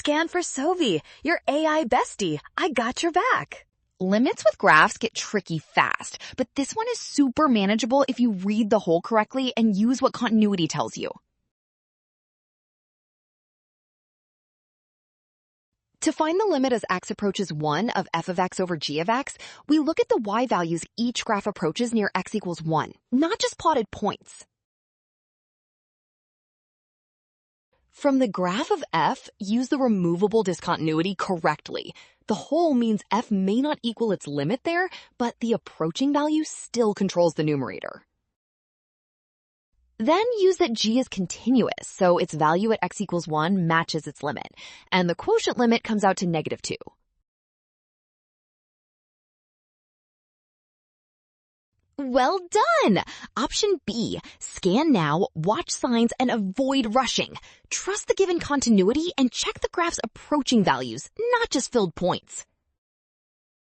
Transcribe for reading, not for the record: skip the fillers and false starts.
Scan for Sovi, your AI bestie. I got your back. Limits with graphs get tricky fast, but this one is super manageable if you read the whole correctly and use what continuity tells you. To find the limit as x approaches 1 of f of x over g of x, we look at the y values each graph approaches near x equals 1, not just plotted points. From the graph of f, use the removable discontinuity correctly. The whole means f may not equal its limit there, but the approaching value still controls the numerator. Then use that g is continuous, so its value at x equals 1 matches its limit, and the quotient limit comes out to -2. Well done! Option B, scan now, watch signs, and avoid rushing. Trust the given continuity and check the graph's approaching values, not just filled points.